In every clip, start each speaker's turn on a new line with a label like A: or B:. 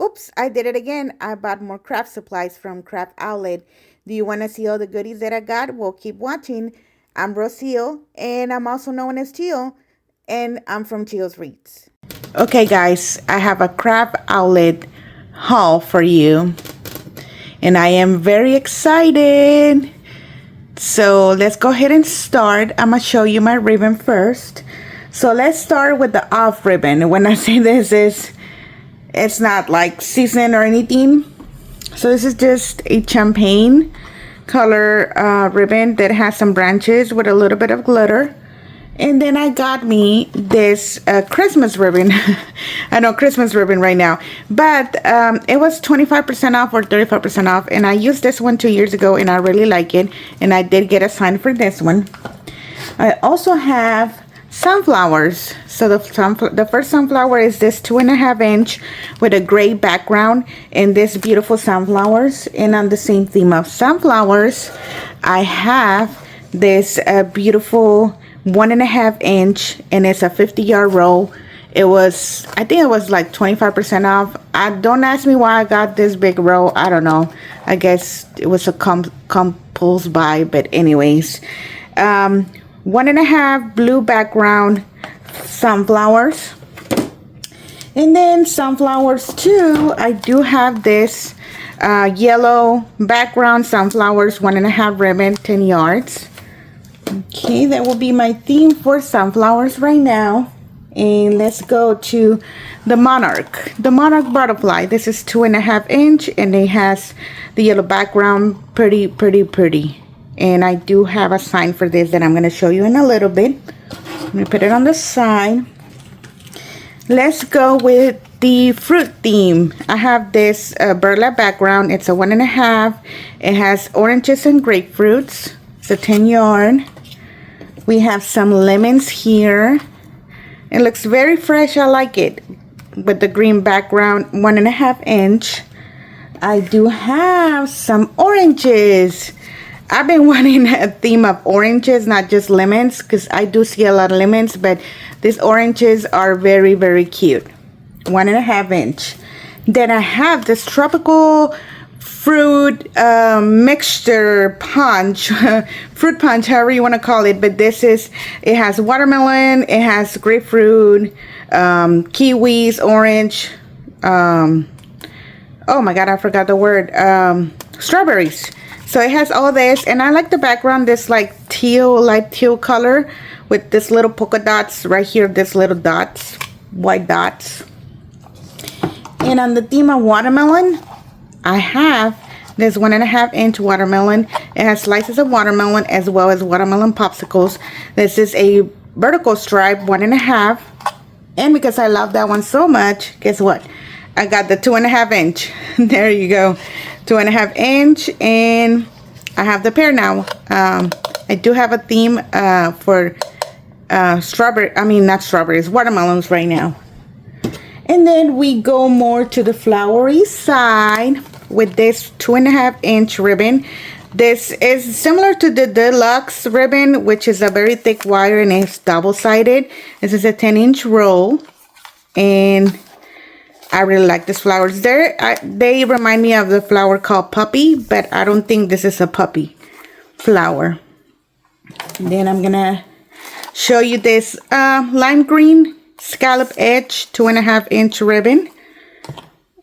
A: Oops, I did it again. I bought more craft supplies from Craft Outlet. Do you want to see all the goodies that I got? Well, keep watching. I'm Rocio, and I'm also known as Chio, and I'm from Chio's Wreaths. Okay, guys, I have a Craft Outlet haul for you, and I am very excited. So let's go ahead and start. I'm going to show you my ribbon first. So let's start with the off ribbon. When I say this, it's not like seasoned or anything. So this is just a champagne color ribbon that has some branches with a little bit of glitter. And then I got me this Christmas ribbon. I know Christmas ribbon right now. But it was 25% off or 35% off. And I used this one 2 years ago and I really like it. And I did get a sign for this one. I also have sunflowers. So the first sunflower is this 2.5 inch with a gray background and this beautiful sunflowers. And on the same theme of sunflowers, I have this beautiful 1.5 inch and it's a 50-yard roll. It was, I think it was like 25% off. Don't ask me why I got this big roll. I don't know. I guess it was a compulse buy, but anyways. 1.5 blue background sunflowers. And then sunflowers too. I do have this yellow background sunflowers 1.5 ribbon, 10 yards. Okay, that will be my theme for sunflowers right now. And let's go to the monarch butterfly. This is 2.5 inch and it has the yellow background. Pretty. And I do have a sign for this that I'm going to show you in a little bit. Let me put it on the side. Let's go with the fruit theme. I have this burlap background. It's a 1.5. It has oranges and grapefruits. It's a 10 yard. We have some lemons here. It looks very fresh. I like it. With the green background, 1.5 inch. I do have some oranges. I've been wanting a theme of oranges, not just lemons, because I do see a lot of lemons, but these oranges are very cute. 1.5 inch. Then I have this tropical fruit mixture punch, fruit punch, however you want to call it. But this is, it has watermelon, it has grapefruit, kiwis, orange, oh my god, I forgot the word, strawberries. So it has all this, and I like the background, this like teal, light teal color with this little polka dots right here, this little dots, white dots. And on the theme of watermelon, I have this 1.5 inch watermelon. It has slices of watermelon as well as watermelon popsicles. This is a vertical stripe, 1.5. And because I love that one so much, guess what? I got the 2.5 inch. There you go. 2.5 inch. And I have the pair now. I do have a theme for strawberry. I mean, not strawberries, watermelons right now. And then we go more to the flowery side with this 2.5 inch ribbon. This is similar to the deluxe ribbon, which is a very thick wire and it's double-sided. This is a 10-inch roll, and I really like these flowers. They remind me of the flower called Puppy, but I don't think this is a puppy flower. And then I'm gonna show you this lime green scallop edge 2.5 inch ribbon.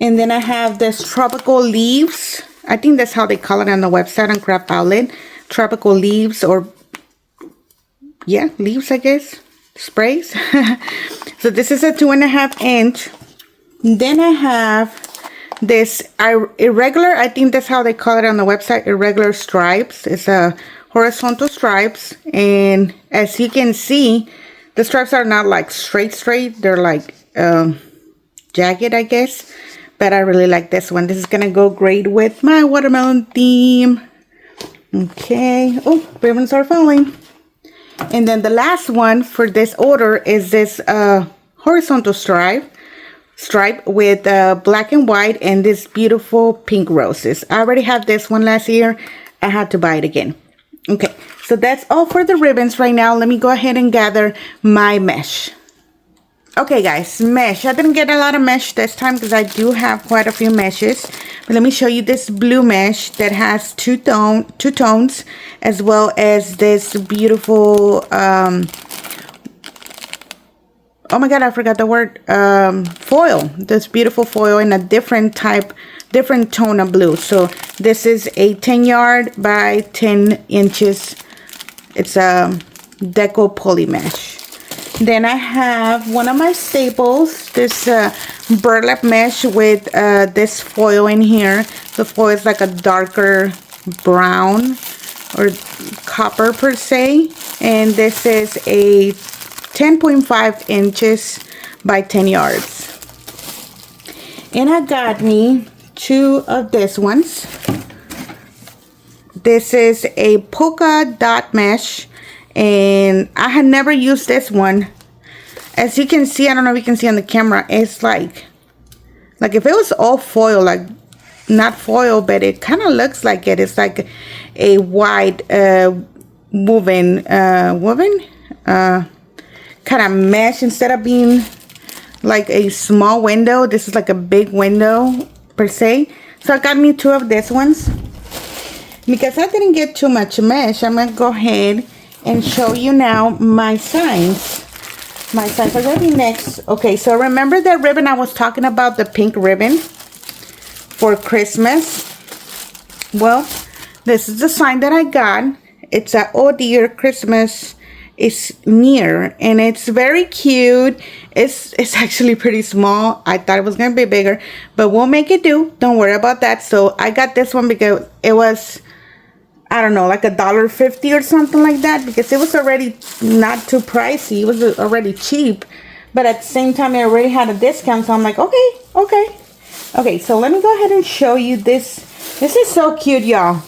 A: And then I have this tropical leaves. I think that's how they call it on the website on Craft Outlet. Tropical leaves, or yeah, leaves, I guess. Sprays. So this is a 2.5 inch. Then I have this irregular, I think that's how they call it on the website, irregular stripes. It's a horizontal stripes. And as you can see, the stripes are not like straight. They're like jagged, I guess. But I really like this one. This is going to go great with my watermelon theme. Okay. Oh, ribbons are falling. And then the last one for this order is this horizontal stripe with black and white and this beautiful pink roses. I already have this one last year. I had to buy it again. Okay. So that's all for the ribbons right now. Let me go ahead and gather my mesh. Okay guys, mesh. I didn't get a lot of mesh this time because I do have quite a few meshes. But let me show you this blue mesh that has two tones, as well as this beautiful, oh my god, I forgot the word, foil. This beautiful foil in a different tone of blue. So this is a 10 yard by 10 inches. It's a Deco poly mesh. Then I have one of my staples, this burlap mesh with this foil in here. The foil is like a darker brown or copper per se. And this is a 10.5 inches by 10 yards. And I got me two of these ones. This is a polka dot mesh. And I had never used this one. As you can see, I don't know if you can see on the camera, it's like if it was all foil, like not foil, but it kind of looks like it. It's like a wide woven kind of mesh. Instead of being like a small window, this is like a big window per se. So I got me two of these ones. Because I didn't get too much mesh, I'm going to go ahead and show you now my signs. My signs are going to be next. Okay, so remember that ribbon I was talking about, the pink ribbon for Christmas? Well, this is the sign that I got. It's a "Oh dear, Christmas is near," and it's very cute. It's actually pretty small. I thought it was going to be bigger, but we'll make it do. Don't worry about that. So I got this one because it was, I don't know, like $1.50 or something like that, because it was already not too pricey. It was already cheap, but at the same time it already had a discount, so I'm like, okay, so let me go ahead and show you this. This is so cute, y'all.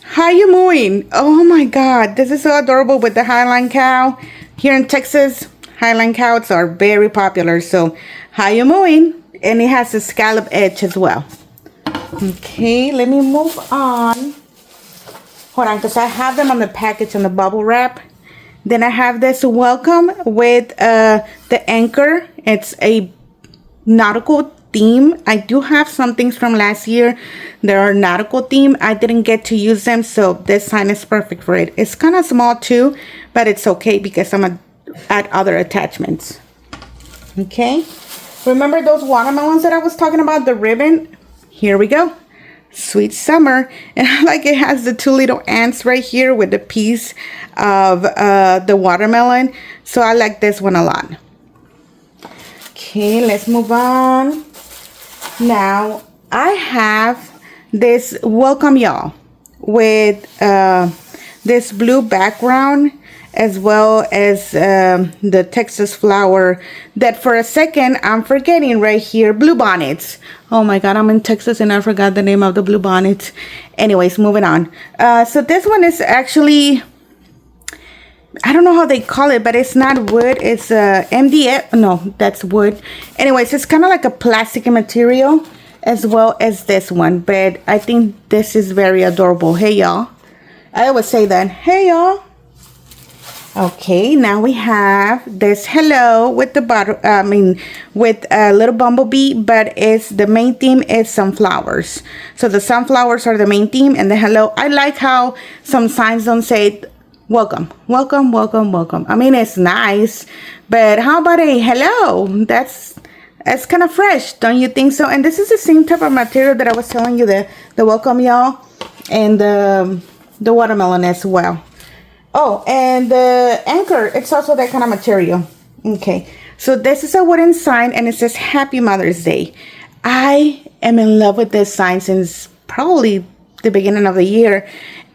A: How you mooing? Oh my god, this is so adorable with the Highline cow. Here in Texas, Highline cows are very popular. So how you mooing? And it has a scallop edge as well. Okay, let me move on. Hold on, because I have them on the package on the bubble wrap. Then I have this welcome with the anchor. It's a nautical theme. I do have some things from last year that are nautical theme. I didn't get to use them, so this sign is perfect for it. It's kind of small too, but it's okay because I'm going to add other attachments. Okay, remember those watermelons that I was talking about, the ribbon? Here we go. Sweet Summer. And I like it has the two little ants right here with the piece of the watermelon. So I like this one a lot. Okay, let's move on. Now I have this welcome y'all with this blue background, as well as the Texas flower that for a second I'm forgetting right here, blue bonnets. Oh my god, I'm in Texas and I forgot the name of the blue bonnets. Anyways, moving on. So this one is actually, I don't know how they call it, but it's not wood. It's MDF. No, that's wood. Anyways, it's kind of like a plastic material, as well as this one. But I think this is very adorable. Hey, y'all. I always say that. Hey, y'all. Okay, now we have this hello with the bottom, with a little bumblebee, but it's the main theme is sunflowers. So the sunflowers are the main theme, and the hello. I like how some signs don't say welcome, welcome, welcome, welcome. I mean, it's nice, but how about a hello? That's kind of fresh, don't you think so? And this is the same type of material that I was telling you, the welcome y'all, and the watermelon as well. Oh, and the anchor, it's also that kind of material. Okay, so this is a wooden sign, and it says Happy Mother's Day. I am in love with this sign since probably the beginning of the year.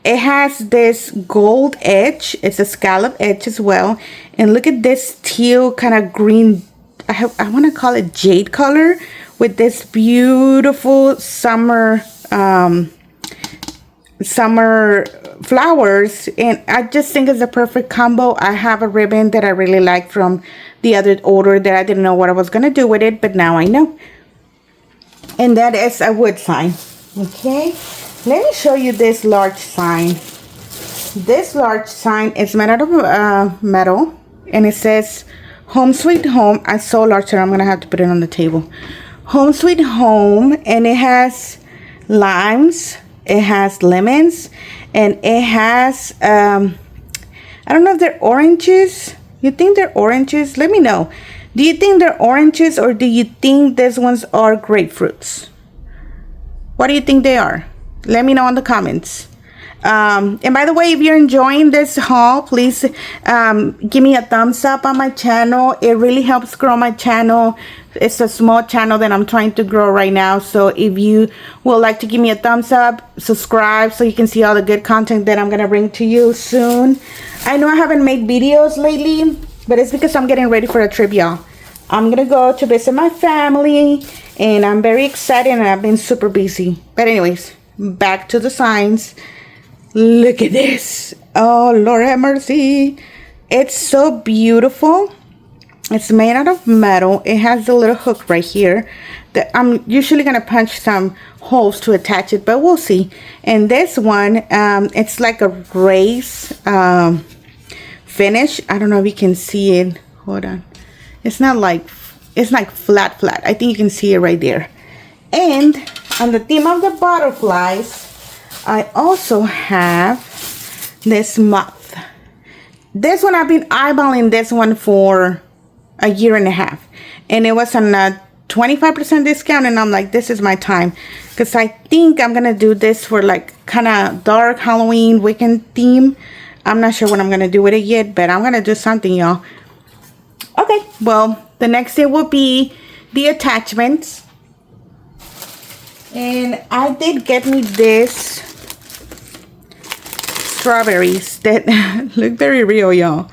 A: It has this gold edge. It's a scallop edge as well. And look at this teal kind of green, I want to call it jade color, with this beautiful summer flowers, and I just think it's a perfect combo. I have a ribbon that I really like from the other order that I didn't know what I was going to do with it, but now I know. And that is a wood sign. Okay, let me show you this large sign. This large sign is made out of metal, and it says Home Sweet Home. I so large, I'm gonna have to put it on the table. Home Sweet Home, and it has limes, it has lemons, and it has I don't know if they're oranges. You think they're oranges? Let me know. Do you think they're oranges, or do you think these ones are grapefruits? What do you think they are? Let me know in the comments. And by the way, if you're enjoying this haul, please give me a thumbs up on my channel. It really helps grow my channel. It's a small channel that I'm trying to grow right now. So if you would like to give me a thumbs up, subscribe so you can see all the good content that I'm going to bring to you soon. I know I haven't made videos lately, but it's because I'm getting ready for a trip, y'all. I'm going to go to visit my family, and I'm very excited, and I've been super busy. But anyways, back to the signs. Look at this. Oh, Lord have mercy. It's so beautiful. It's made out of metal. It has a little hook right here that I'm usually going to punch some holes to attach it, but we'll see. And this one, it's like a race finish. I don't know if you can see it. Hold on. It's not like, it's like flat. I think you can see it right there. And on the theme of the butterflies, I also have this moth. This one, I've been eyeballing this one for a year and a half, and it was on a 25% discount, and I'm like, this is my time, because I think I'm gonna do this for like kind of dark Halloween Wiccan theme. I'm not sure what I'm gonna do with it yet, but I'm gonna do something, y'all. Okay, well, the next day will be the attachments, and I did get me this strawberries that look very real, y'all.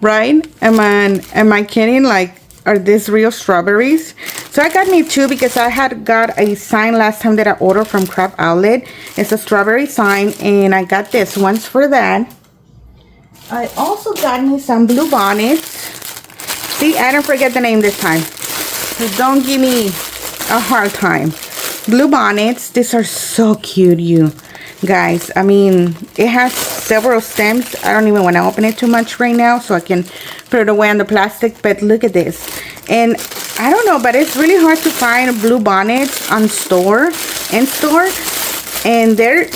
A: Right? Am I kidding? Like, are these real strawberries? So I got me two because I had got a sign last time that I ordered from Crab Outlet. It's a strawberry sign, and I got this one's for that. I also got me some blue bonnets. See, I don't forget the name this time, so don't give me a hard time. Blue bonnets. These are so cute, you guys. I mean, it has several stems. I don't even want to open it too much right now, so I can put it away on the plastic. But look at this. And I don't know, but it's really hard to find blue bonnets in store. And they're,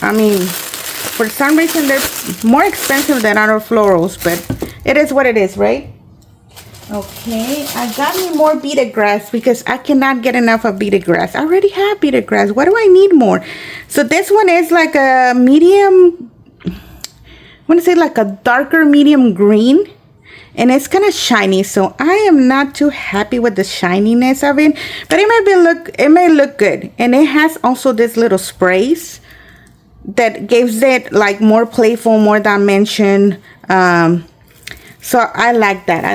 A: I mean, for some reason they're more expensive than other florals, but it is what it is, right? Okay, I got me more beaded grass because I cannot get enough of beaded grass. I already have beaded grass. What do I need more? So this one is like a medium, I want to say like a darker medium green, and it's kind of shiny. So I am not too happy with the shininess of it, but it may look good. And it has also this little sprays that gives it like more playful, more dimension. So I like that.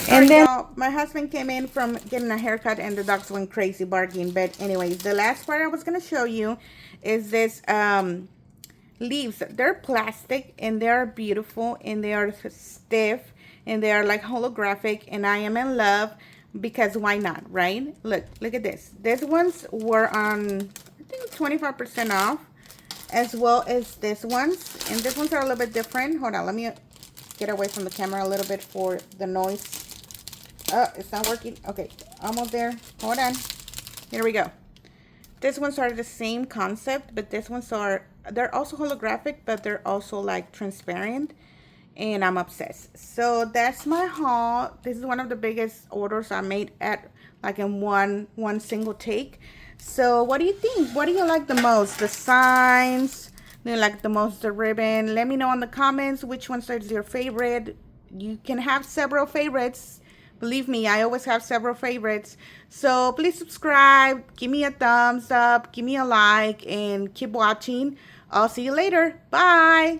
A: And then my husband came in from getting a haircut, and the dogs went crazy barking. But anyways, the last part I was going to show you is this leaves. They're plastic, and they're beautiful, and they are stiff, and they are like holographic, and I am in love because why not, right? Look at this. These ones were on, I think, 25% off, as well as this ones. And these ones are a little bit different. Hold on, let me get away from the camera a little bit for the noise. Oh, it's not working. Okay, almost there. Hold on. Here we go. These ones are the same concept, but these ones are, they're also holographic, but they're also like transparent, and I'm obsessed. So that's my haul. This is one of the biggest orders I made at like in one single take. So what do you think? What do you like the most? The signs? Do you like the most the ribbon? Let me know in the comments which one is your favorite. You can have several favorites. Believe me, I always have several favorites. So please subscribe, give me a thumbs up, give me a like, and keep watching. I'll see you later. Bye.